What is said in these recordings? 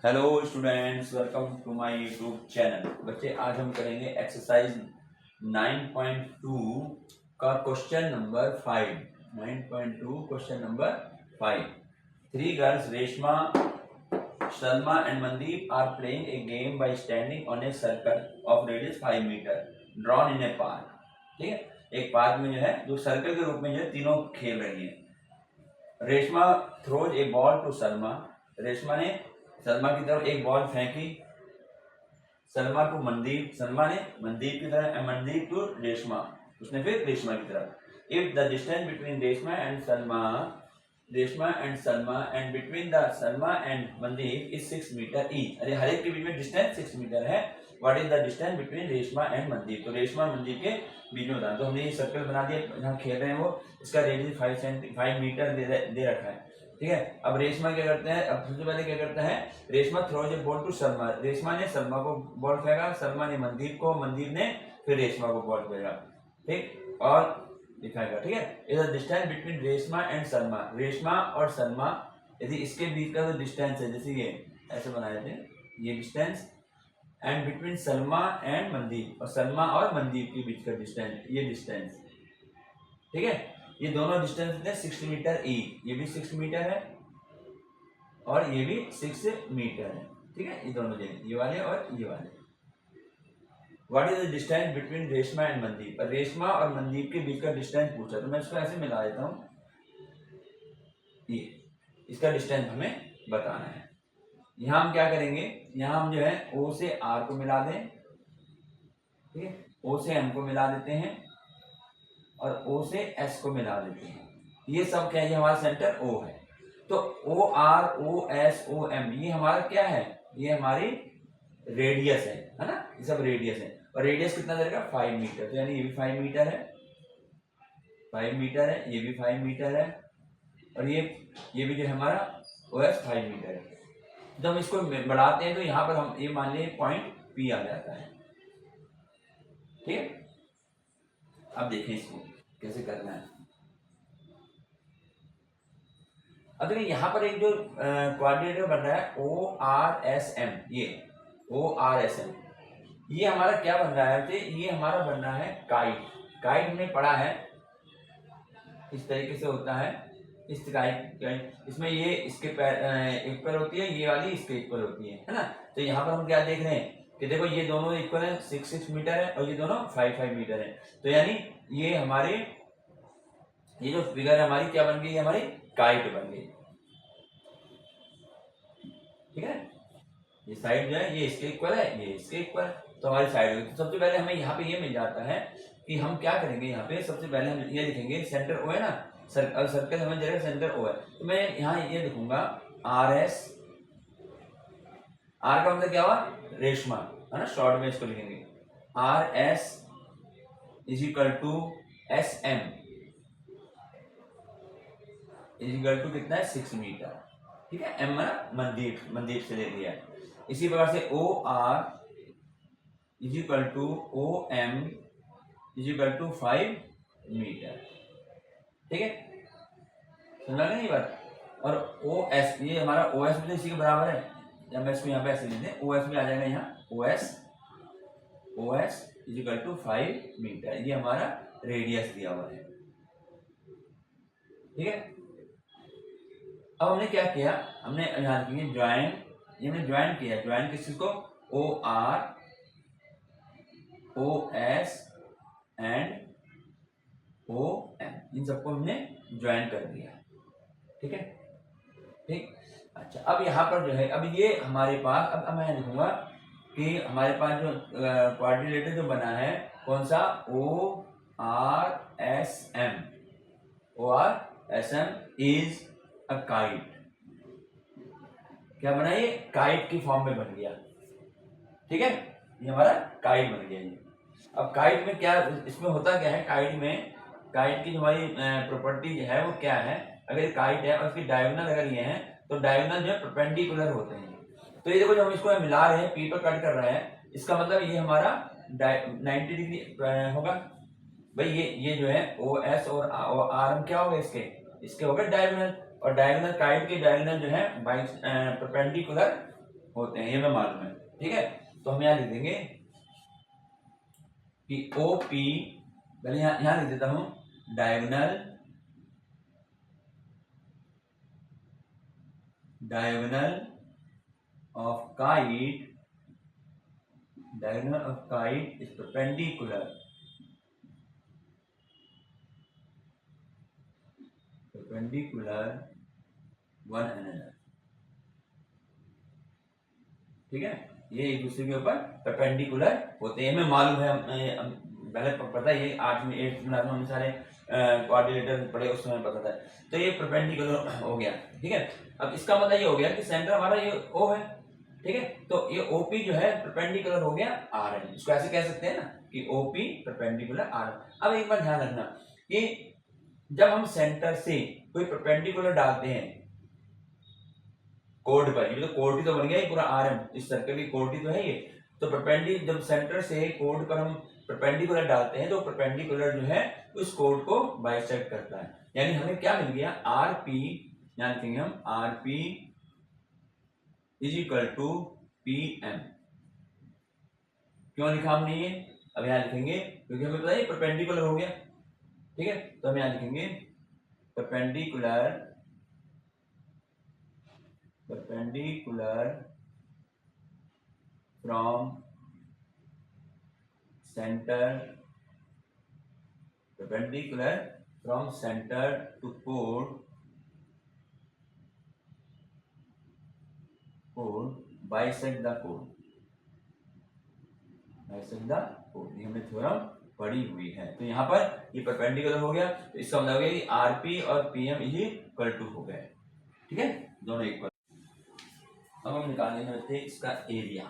Hello students, welcome to my YouTube channel. बच्चे, आज हम करेंगे एक्सरसाइज 9.2 का question number 5। 9.2 question number 5। Three girls Reshma, Salma and Mandeep are playing a game by standing on a circle of radius 5 meter drawn in a park. ठीक है, एक park में जो है, जो सर्कल के रूप में जो है तीनों खेल रही है। Reshma throws a ball to Salma. Reshma ने सलमा की तरफ एक बॉल फेंकी। सलमा टू मनदीप, सलमा ने मनदीप की तरफ, मनदीप टू रेशमा, उसने फिर रेशमा की तरफ। If the distance between Reshma and Salma and between the Salma and Mandeep is 6 meter each. अरे हर एक के बीच में डिस्टेंस 6 मीटर है। What is the distance between Reshma and Mandeep? तो रेशमा और मनदीप के बीच में बताना। तो हमने ये सर्कल बना दिया जहाँ खेल रहे हैं वो, इसका रेडियस 5 मीटर दे रखा है। ठीक है, अब रेशमा क्या करते हैं? अब सबसे पहले क्या करता है? Reshma throws a ball to Salma. Reshma ने सलमा को बॉल फेंका, सलमा ने मनदीप को, मनदीप ने फिर रेशमा को बॉल फेंका। ठीक, और दिखाएगा। ठीक है, is distance between Reshma and Salma. Reshma और सलमा, यदि इसके बीच का जो डिस्टेंस है, जैसे ये ऐसे बनाए थे, ये distance, and between Salma and Mandeep, और सलमा और मनदीप के बीच का डिस्टेंस, ये डिस्टेंस। ठीक है, ये दोनों डिस्टेंस होते हैं 6 मीटर ई। ये भी 6 मीटर है और ये भी 6 मीटर है। ठीक है, ये दोनों जगह, ये वाले और ये वाले। What is the distance between Reshma and Mandeep? Reshma और मनदीप के बीच का डिस्टेंस पूछा, तो मैं इसको ऐसे मिला देता हूँ। ये इसका डिस्टेंस हमें बताना है। यहाँ हम क्या करेंगे? यहाँ हम जो है O से R को मिला दें। ठीक है, O से M को मिला देते हैं और O से S को मिला देते हैं। ये सब क्या है? ये हमारा सेंटर O है। तो OR, OS, OM ये हमारा क्या है? ये हमारी रेडियस है ना? ये सब रेडियस है। और रेडियस कितना देगा? 5 मीटर। तो यानी ये भी 5 मीटर है, 5 मीटर है, ये भी 5 मीटर है, और ये भी जो है हमारा OS 5 मीटर है। जब हम इसको बढ़ाते हैं तो यहाँ पर हम ये मान लें पॉइंट P आ जाता है। ठीक है, अब देखें इसको कैसे करना है। अब देखिए यहाँ पर एक जो कोऑर्डिनेटर बन रहा है ORSM, ये ORSM, ये हमारा क्या बन रहा है? ये हमारा बन रहा है काइट। काइट हमने पढ़ा है, इस तरीके से होता है। इस काइट, इसमें ये इसके इक्वल होती है, ये वाली इसके इक्वल होती है ना? तो यहाँ पर हम क्या देख रहे हैं कि देखो ये दोनों इक्वल है, 6 मीटर है, और ये दोनों 5 मीटर है। तो यानी ये हमारे, ये जो फिगर हमारी क्या बन गई? हमारी काइट बन गई। ठीक है, ये साइड जो है ये इसके इक्वल है, ये इसके इक्वल है, तो हमारी साइड होगी। तो सबसे पहले हमें यहाँ पे ये मिल जाता है कि हम क्या करेंगे। यहाँ पे सबसे पहले हम ये लिखेंगे, सेंटर O है ना, सर्कल हमें जगह सेंटर O है, तो मैं यहाँ ये लिखूंगा RS। R का मतलब क्या हुआ? रेशमा, है ना? शॉर्ट में इसको लिखेंगे RS is equal to SM is equal to कितना है? 6 मीटर। ठीक है, M मनदीप, मनदीप से ले लिया है। इसी प्रकार से OR is equal to OM is equal to 5 meter. ठीक है, समझ गए ये बात? और OS, ये हमारा OS भी इसी के बराबर है। जब मैं इसको यहाँ पे ऐसे लिख दें, OS भी आ जाएगा यहाँ, OS is equal to 5 meter. ये हमारा रेडियस दिया हुआ है। ठीक है, अब हमने क्या किया? हमने यहाँ लिखेंगे ज्वाइन, ये हमने ज्वाइन किया। ज्वाइन किस चीज को? OR, OS एंड OM, इन सबको हमने ज्वाइन कर दिया। ठीक है, ठीक। अच्छा, अब यहाँ पर जो है, अब ये हमारे पास, अब मैं लिखूंगा कि हमारे पास जो कोऑर्डिनेटर जो बना है, कौन सा? ORSM is a kite. क्या बना? ये काइट की फॉर्म में बन गया। ठीक है, ये हमारा काइट बन गया। ये अब काइट में क्या, इसमें होता क्या है? काइट में, काइट की जो हमारी प्रॉपर्टी है वो क्या है? अगर काइट है और इसकी डायगोनल अगर ये है, तो डायगोनल जो है परपेंडिकुलर होते हैं। तो ये देखो, जो हम इसको मिला रहे हैं, P पर कट कर रहे हैं, इसका मतलब ये हमारा 90 डिग्री होगा भाई। ये जो है OS और R क्या हो गए? इसके हो गए डायगोनल, और डायगोनल, काइट के डायगोनल जो है परपेंडिकुलर होते हैं, ये हमें मालूम है। ठीक है, तो हम यहाँ लिख देंगे कि ओ पी, पहले यहाँ लिख देता हूं diagonal of kite, diagonal of kite is perpendicular one another। ठीक है, ये एक दूसरे के ऊपर परपेंडिकुलर होते हैं, हमें मालूम है, पहले पता है, ये 8वीं 8th क्लास में हमने सारे कोऑर्डिनेटर पढ़े, उस समय पता था। तो ये परपेंडिकुलर हो गया। ठीक है, अब इसका मतलब ये हो गया कि सेंटर हमारा ये O है। ठीक है, तो ये OP जो है परपेंडिकुलर हो गया RM, इसको ऐसे कह सकते हैं ना कि OP परपेंडिकुलर RM। अब एक बात ध्यान रखना कि जब हम सेंटर से कोई परपेंडिकुलर डालते हैं कोड पर, ये तो कोड ही तो बन गया पूरा RM, इस सर्कल की कोड ही तो है ये। तो परपेंडिकुलर जब सेंटर से कोड पर हम परपेंडिकुलर डालते हैं तो परपेंडिकुलर जो है उस कोड को बाइसेक्ट करता है, यानी हमें क्या मिल गया, RP, यानी लिखेंगे हम RP is equal to PM। क्यों लिखा हमने ये, अब यहां लिखेंगे क्योंकि हमें पता है परपेंडिकुलर हो गया। ठीक है, तो हम यहां लिखेंगे perpendicular from centre to code bisect the code, ये हमने थ्योरम पढ़ी हुई है। तो यहाँ पर ये परपेंडिकुलर हो गया, तो इसका मतलब हो गया कि RP और PM इज इक्वल टू हो गए। ठीक है, दोनों इक्वल। अब हम निकालने में थे इसका एरिया।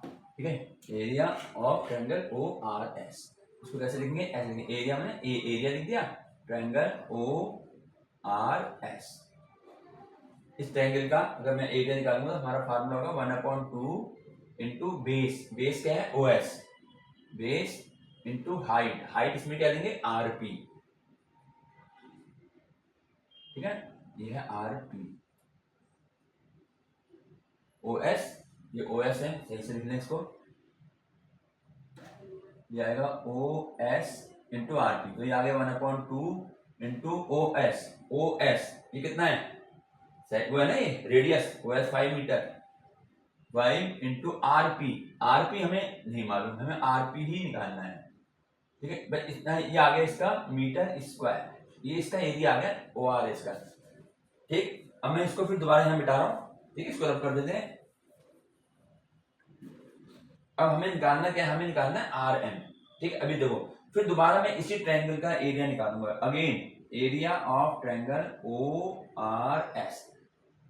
ठीक है, एरिया ऑफ ट्रायंगल ORS, उसको कैसे लिखेंगे, ऐसे लिखेंगे, एरिया में एरिया लिख दिया, ट्रायंगल ORS। इस ट्रायंगल का अगर मैं एरिया निकालूंगा तो हमारा फार्मूला होगा 1/2 इंटू बेस क्या है OS, बेस इंटू हाइट इसमें क्या देंगे RP। ठीक है, ये है RP, OS, ये OS है, सही से लिख लें इसको, ये आएगा OS इंटू RP, तो ये आ गया 1/2 इंटू OS ये कितना है, वो है ना ये radius, OS 5 meter, 5 into RP हमें नहीं मालूम, हमें RP ही निकालना है। ठीक है, बस इतना, ये आ गया इसका मीटर स्क्वायर, ये इसका एरिया आ गया ORS का। ठीक, अब मैं इसको फिर दोबारा यहाँ मिटा रहा हूँ। ठीक है, इसको रब कर देते हैं। अब हमें निकालना क्या है, हमें निकालना है RM। ठीक है, अभी देखो फिर दोबारा मैं इसी ट्रायंगल का एरिया निकालूंगा, again area of triangle ORS।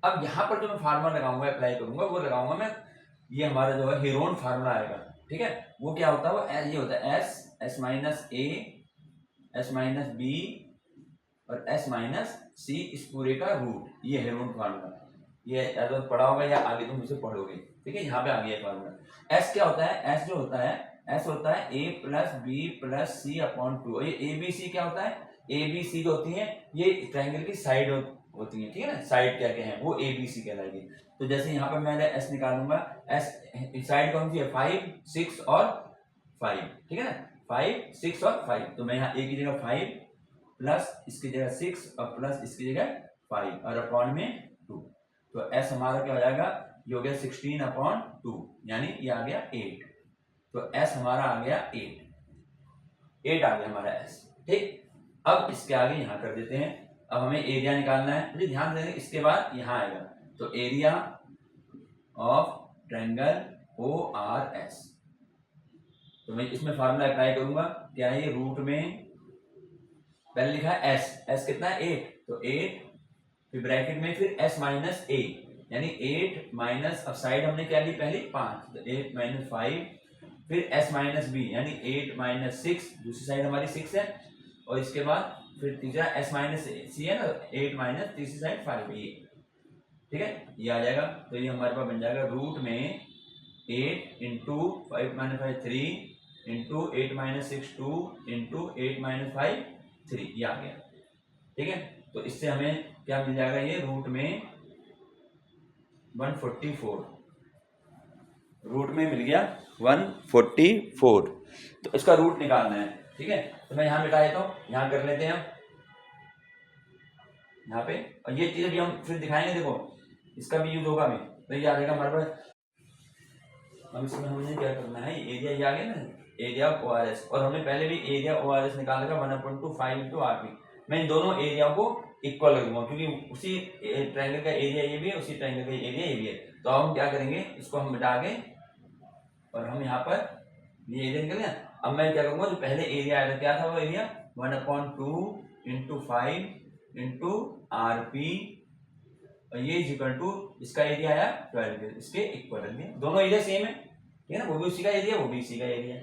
अब यहाँ पर जो मैं फार्मूला लगाऊंगा, अप्लाई करूंगा, वो लगाऊंगा मैं, ये हमारा जो है हेरोन फार्मूला आएगा। ठीक है, वो क्या होता है, वो ये होता है S minus A, S minus B और S माइनस C, इस पूरे का रूट, ये हेरोन फार्मूला। ये अगर पढ़ा होगा या आगे तुम मुझसे पढ़ोगे। ठीक है, यहाँ पे आ गया फार्मूला। S क्या होता है, S जो होता है, S होता है A plus B plus C upon 2। ये ABC क्या होता है, ABC जो होती है ये ट्रायंगल की साइड होती है। ठीक है ना, साइड क्या क्या है वो ABC कहलाएगी। तो जैसे यहाँ पर मैं S निकालूंगा, S साइड कौन सी है, 5, 6 और 5। ठीक है ना, 5, 6 और 5, तो मैं यहाँ A की जगह 5 प्लस इसकी जगह 6 और प्लस इसकी जगह 5 और अपॉन में 2। तो S हमारा क्या हो जाएगा, ये हो गया 16/2, यानी ये आ गया 8। तो S हमारा आ गया 8 आ गया हमारा S। ठीक, अब इसके आगे यहाँ कर देते हैं। अब हमें एरिया निकालना है, मुझे ध्यान देना, इसके बाद यहाँ आएगा, तो एरिया ऑफ ट्रायंगल ORS। तो मैं इसमें फार्मूला अप्लाई करूंगा, क्या है ये, रूट में पहले लिखा है S कितना है 8, तो 8 फिर ब्रैकेट में फिर S माइनस A, यानी 8 माइनस, अब साइड हमने क्या ली पहले 5, तो 8 माइनस 5 फिर S माइनस B, यानी 8 माइनस 6, दूसरी साइड हमारी 6 है, और इसके बाद फिर तीसरा S माइनस C है ना, 8 माइनस तीसरी साइड 5 है ये। ठीक है, ये आ जाएगा, तो ये हमारे पास बन जाएगा रूट में 8 into 5 minus 5 3 into 8 minus 6 2 into 8 minus 5 3, ये आ गया। ठीक है, तो इससे हमें क्या मिल जाएगा, ये रूट में 144। रूट में मिल गया 144, तो इसका रूट निकालना है, ठीक है। तो मैं यहाँ मिटा देता हूँ, यहाँ कर लेते हैं हम यहाँ पे, और ये चीज़ भी हम फिर दिखाएंगे, देखो इसका भी यूज होगा अभी। तो ये आ जाएगा हमारे पास, अब इसमें हमने क्या करना है, एरिया ये आ गया ना, एरिया ऑफ ORS, और हमने पहले भी एरिया ORS निकाला था 1/5 इंटू RP। मैं इन दोनों एरिया को इक्वल रख दूंगा, क्योंकि उसी ट्रायंगल का एरिया ये भी है, उसी ट्रायंगल का एरिया ये भी है। तो अब हम क्या करेंगे, इसको हम मिटा के, और हम यहाँ पर ये एरिया निकल गया। अब मैं क्या करूँगा, जो पहले एरिया आया था, क्या था वो एरिया, 1/2 इंटू 5 इंटू RP, और ये इज इक्वल टू, इसका एरिया आया 12, इसके इक्वल रख दिया, दोनों एरिया सेम है, ठीक है ना, वो भी उसी का एरिया, वो भी इसी का एरिया,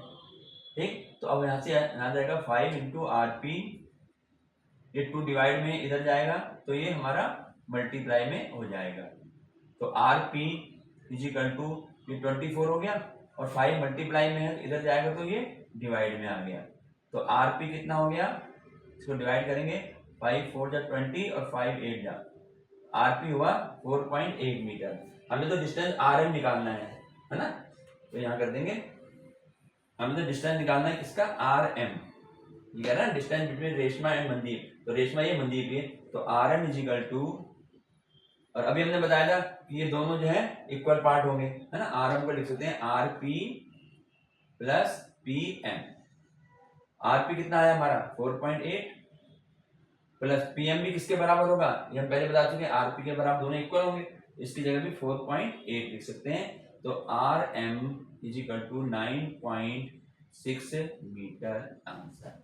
ठीक। तो अब यहाँ से यहाँ जाएगा 5 इंटू RP, ये 2 डिवाइड में इधर जाएगा, तो ये हमारा मल्टीप्लाई में हो जाएगा। तो RP इज इक्वल टू, ये 24 हो गया, और 5 मल्टीप्लाई में है, इधर जाएगा तो ये डिवाइड में आ गया। तो RP कितना हो गया, इसको डिवाइड करेंगे, 5 4 जा 20 और 5 8 जा, RP हुआ 4.8 मीटर। हमें तो डिस्टेंस RM निकालना है ना। तो यहाँ कर देंगे, हमें तो डिस्टेंस निकालना है किसका, RM, ये कह रहा है distance between Reshma and Mandeep. तो रेशमा ये मनदीप ये, तो RM इज इक्वल टू, और अभी हमने बताया था कि ये दोनों जो है इक्वल पार्ट होंगे, है ना। RM को लिख सकते हैं RP प्लस PM। RP कितना आया हमारा 4.8, प्लस PM भी किसके बराबर होगा, ये हम पहले बता चुके हैं, RP के बराबर, दोनों इक्वल होंगे, इसकी जगह भी 4.8 लिख सकते हैं। तो RM is equal to 9.6 meter answer,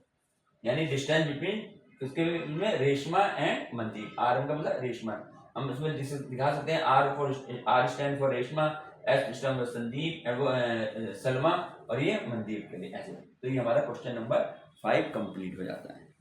यानी डिस्टेंस बिटवीन किसके में, रेशमा एंड मनदीप। RM का मतलब रेशमा, हम इसमें दिखा सकते हैं, R stand for Reshma, S stand for Sandeep, Salma, और ये मनदीप के लिए ऐसे। तो ये हमारा क्वेश्चन नंबर 5 कंप्लीट हो जाता है।